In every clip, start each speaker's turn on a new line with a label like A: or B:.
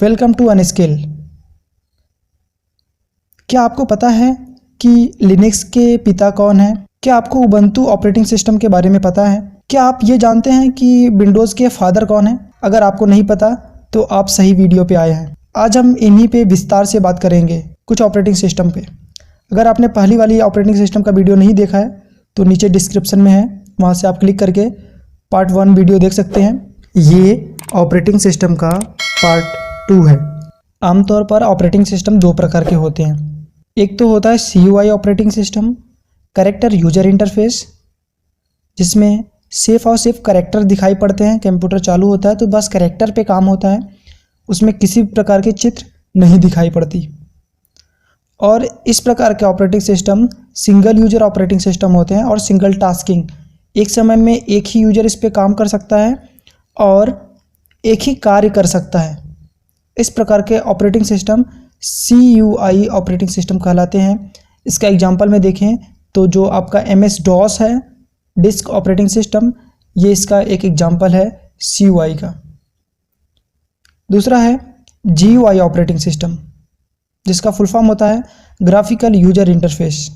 A: Welcome to unskilled. क्या आपको पता है कि लिनक्स के पिता कौन है? क्या आपको उबंटू ऑपरेटिंग सिस्टम के बारे में पता है? क्या आप ये जानते हैं कि विंडोज़ के फादर कौन है? अगर आपको नहीं पता तो आप सही वीडियो पे आए हैं। आज हम इन्हीं पे विस्तार से बात करेंगे, कुछ ऑपरेटिंग सिस्टम पे। अगर आपने पहली वाली ऑपरेटिंग सिस्टम का वीडियो नहीं देखा है तो नीचे डिस्क्रिप्शन में है, वहाँ से आप क्लिक करके पार्ट 1 वीडियो देख सकते हैं। ये ऑपरेटिंग सिस्टम का पार्ट 2 है। आमतौर पर ऑपरेटिंग सिस्टम दो प्रकार के होते हैं। एक तो होता है CUI operating system, character user interface, जिसमें सिर्फ और सिर्फ कैरेक्टर दिखाई पड़ते हैं। कंप्यूटर चालू होता है तो बस कैरेक्टर पे काम होता है, उसमें किसी प्रकार के चित्र नहीं दिखाई पड़ती। और इस प्रकार के operating system single user operating system होते हैं और सिंगल टास्किंग, एक समय में एक ही यूजर इस पे काम कर सकता है और एक ही कार्य कर सकता है। इस प्रकार के operating system CUI operating system कहलाते हैं। इसका एग्जांपल में देखें तो जो आपका MS DOS है, डिस्क ऑपरेटिंग सिस्टम, ये इसका एक एग्जांपल है CUI का। दूसरा है GUI ऑपरेटिंग सिस्टम, जिसका फुल फॉर्म होता है ग्राफिकल यूजर इंटरफेस।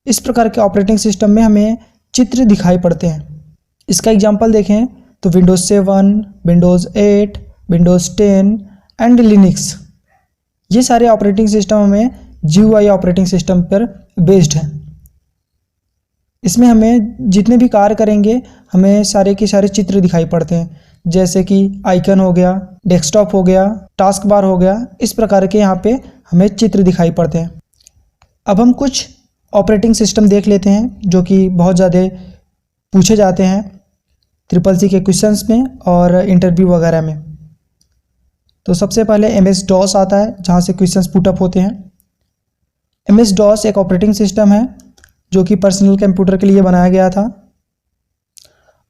A: इस प्रकार के ऑपरेटिंग सिस्टम में हमें चित्र दिखाई पड़ते हैं। इसका एग्जांपल देखें तो Windows 7, Windows 8, Windows 10 and Linux, ये सारे ऑपरेटिंग सिस्टम हमें GUI ऑपरेटिंग सिस्टम पर बेस्ड हैं। इसमें हमें जितने भी कार्य करेंगे हमें सारे के सारे चित्र दिखाई पड़ते हैं, जैसे कि आइकन हो गया, डेस्कटॉप हो गया, टास्क बार हो गया। इस प्रकार के यहाँ पे हमें चित्र दिखाई पड़ते हैं। अब हम कुछ ऑपरेटिंग सिस्टम देख लेते हैं जो कि बहुत ज़्यादा पूछे जाते हैं CCC के क्वेश्चंस में और इंटरव्यू वगैरह में। तो सबसे पहले MS DOS आता है, जहाँ से क्वेश्चंस पुटअप होते हैं। MS DOS एक ऑपरेटिंग सिस्टम है जो कि पर्सनल कंप्यूटर के लिए बनाया गया था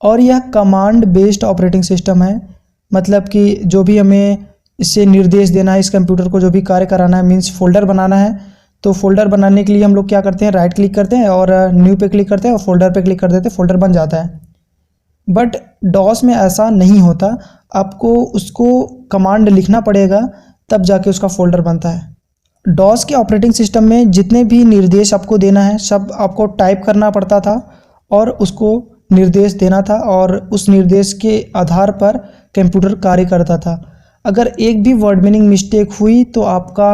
A: और यह कमांड बेस्ड ऑपरेटिंग सिस्टम है। मतलब कि जो भी हमें इससे निर्देश देना है, इस कंप्यूटर को जो भी कार्य कराना है, मीन्स फोल्डर बनाना है, तो फोल्डर बनाने के लिए हम लोग क्या करते हैं, राइट क्लिक करते हैं और न्यू पे क्लिक करते हैं और फोल्डर पे क्लिक कर देते हैं, फोल्डर बन जाता है। बट DOS में ऐसा नहीं होता, आपको उसको कमांड लिखना पड़ेगा तब जाके उसका फोल्डर बनता है। DOS के ऑपरेटिंग सिस्टम में जितने भी निर्देश आपको देना है सब आपको टाइप करना पड़ता था और उसको निर्देश देना था और उस निर्देश के आधार पर कंप्यूटर कार्य करता था। अगर एक भी वर्ड मीनिंग मिस्टेक हुई तो आपका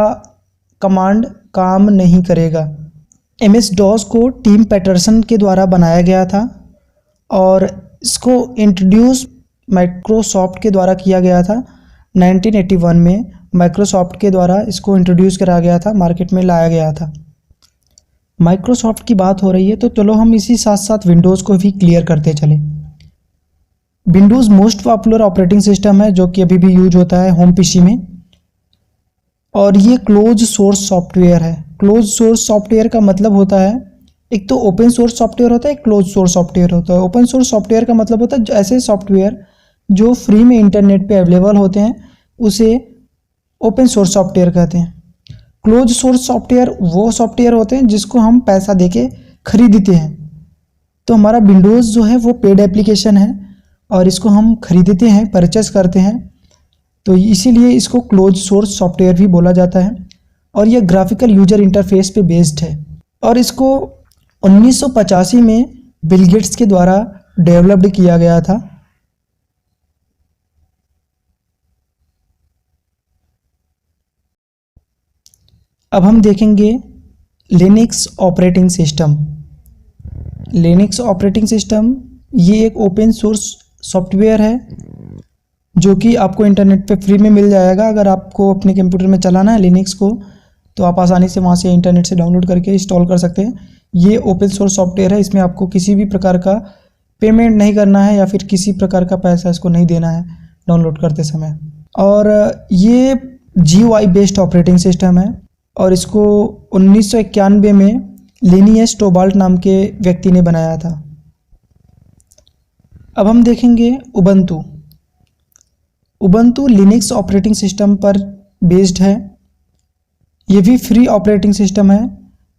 A: कमांड काम नहीं करेगा। MS DOS को टिम पैटरसन के द्वारा बनाया गया था और इसको इंट्रोड्यूस माइक्रोसॉफ्ट के द्वारा किया गया था। 1981 में माइक्रोसॉफ्ट के द्वारा इसको इंट्रोड्यूस करा गया था, मार्केट में लाया गया था। माइक्रोसॉफ्ट की बात हो रही है तो चलो हम इसी साथ साथ विंडोज़ को भी क्लियर करते चलें। Windows most popular operating system है जो कि अभी भी यूज होता है होम PC में, और ये क्लोज सोर्स सॉफ्टवेयर है। क्लोज सोर्स सॉफ्टवेयर का मतलब होता है, एक तो ओपन सोर्स सॉफ्टवेयर होता है, एक क्लोज सोर्स सॉफ्टवेयर होता है। ओपन सोर्स सॉफ्टवेयर का मतलब होता है ऐसे सॉफ्टवेयर जो फ्री में इंटरनेट पे अवेलेबल होते हैं, उसे ओपन सोर्स सॉफ्टवेयर कहते हैं। क्लोज सोर्स सॉफ्टवेयर वो सॉफ्टवेयर होते हैं जिसको हम पैसा देके खरीदते हैं। तो हमारा विंडोज़ जो है वो पेड एप्लीकेशन है और इसको हम खरीदते हैं, परचेस करते हैं, तो इसीलिए इसको क्लोज सोर्स सॉफ्टवेयर भी बोला जाता है। और यह ग्राफिकल यूजर इंटरफेस पे बेस्ड है और इसको 1985 में बिल गेट्स के द्वारा डेवलप्ड किया गया था। अब हम देखेंगे Linux operating system. Linux operating system ये एक ओपन सोर्स सॉफ्टवेयर है जो कि आपको इंटरनेट पे फ्री में मिल जाएगा। अगर आपको अपने कंप्यूटर में चलाना है लिनक्स को तो आप आसानी से वहाँ से इंटरनेट से डाउनलोड करके इंस्टॉल कर सकते हैं। ये ओपन सोर्स सॉफ्टवेयर है, इसमें आपको किसी भी प्रकार का पेमेंट नहीं करना है या फिर किसी प्रकार का पैसा इसको नहीं देना है डाउनलोड करते समय। और ये GUI बेस्ड ऑपरेटिंग सिस्टम है और इसको 1991 में लिनियस टोबाल्ट नाम के व्यक्ति ने बनाया था। अब हम देखेंगे Ubuntu. Ubuntu Linux operating system पर बेस्ड है। ये भी फ्री ऑपरेटिंग सिस्टम है,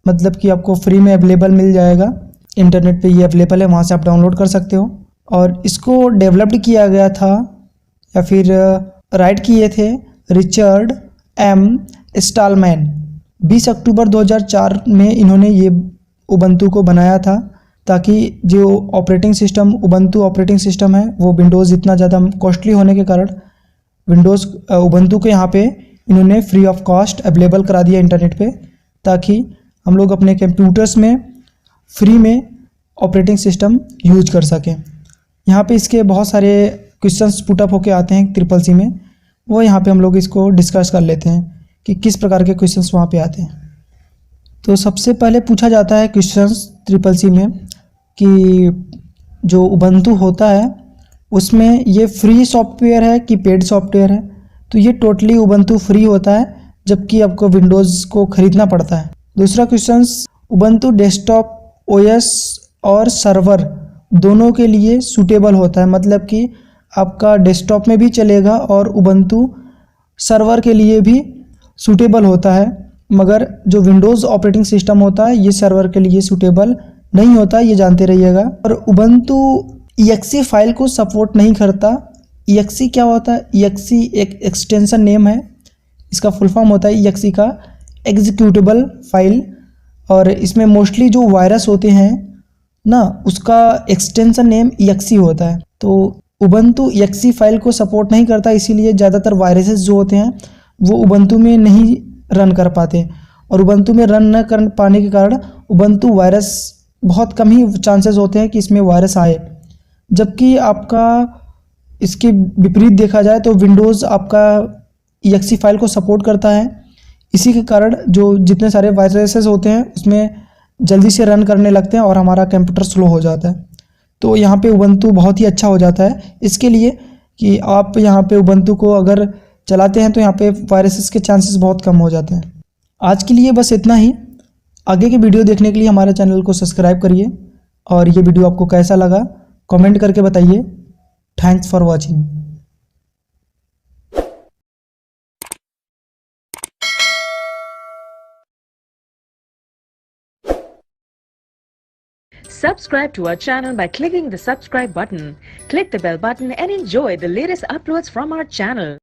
A: मतलब कि आपको फ्री में अवेलेबल मिल जाएगा, इंटरनेट पे ये अवेलेबल है, वहाँ से आप डाउनलोड कर सकते हो। और इसको डेवलप्ड किया गया था या फिर राइट किए थे रिचर्ड एम स्टालमैन। 20 अक्टूबर 2004 में इन्होंने ये उबंटू को बनाया था, ताकि जो operating system Ubuntu operating system है वो विंडोज़ इतना ज़्यादा कॉस्टली होने के कारण विंडोज़ उबंटू के यहाँ पे इन्होंने फ्री ऑफ कॉस्ट अवेलेबल करा दिया इंटरनेट पे, ताकि हम लोग अपने कंप्यूटर्स में फ्री में ऑपरेटिंग सिस्टम यूज कर सकें। यहाँ पे इसके बहुत सारे क्वेश्चंस पुटअप होके आते हैं CCC में, वो यहाँ पे हम लोग इसको डिस्कस कर लेते हैं कि किस प्रकार के क्वेश्चंस वहाँ पे आते हैं। तो सबसे पहले पूछा जाता है क्वेश्चंस CCC में कि जो उबंटू होता है उसमें ये फ्री सॉफ्टवेयर है कि पेड सॉफ्टवेयर है। तो ये टोटली उबंटू फ्री होता है, जबकि आपको विंडोज़ को ख़रीदना पड़ता है। दूसरा क्वेश्चंस, उबंटू डेस्कटॉप OS और सर्वर दोनों के लिए सूटेबल होता है, मतलब कि आपका डेस्कटॉप में भी चलेगा और उबंटू सर्वर के लिए भी सूटेबल होता है। मगर जो विंडोज़ ऑपरेटिंग सिस्टम होता है ये सर्वर के लिए सूटेबल नहीं होता, ये जानते रहिएगा। और उबंटू exe फाइल को सपोर्ट नहीं करता। exe क्या होता है? exe एक एक्सटेंशन नेम है, इसका फुल फॉर्म होता है exe का एग्जीक्यूटेबल फाइल, और इसमें मोस्टली जो वायरस होते हैं ना उसका एक्सटेंशन नेम exe होता है। तो उबंटू exe फाइल को सपोर्ट नहीं करता, इसीलिए ज़्यादातर वायरसेस जो होते हैं वो उबंटू में नहीं रन कर पाते, और उबंटू में रन न कर पाने के कारण उबंटू वायरस बहुत कम ही चांसेस होते हैं कि इसमें वायरस आए। जबकि आपका इसके विपरीत देखा जाए तो विंडोज़ आपका exe फाइल को सपोर्ट करता है। इसी के कारण जो जितने सारे वायरसेस होते हैं उसमें जल्दी से रन करने लगते हैं और हमारा कंप्यूटर स्लो हो जाता है। तो यहाँ पे उबंटू बहुत ही अच्छा हो जाता है इसके लिए कि आप यहाँ पे उबंटू को अगर चलाते हैं तो यहाँ पे वायरसेस के चांसेस बहुत कम हो जाते हैं। आज के लिए बस इतना ही। आगे के वीडियो देखने के लिए हमारे चैनल को सब्सक्राइब करिए, और ये वीडियो आपको कैसा लगा कमेंट करके बताइए। Thanks for watching.
B: Subscribe to our channel by clicking the subscribe button. Click the bell button and enjoy the latest uploads from our channel.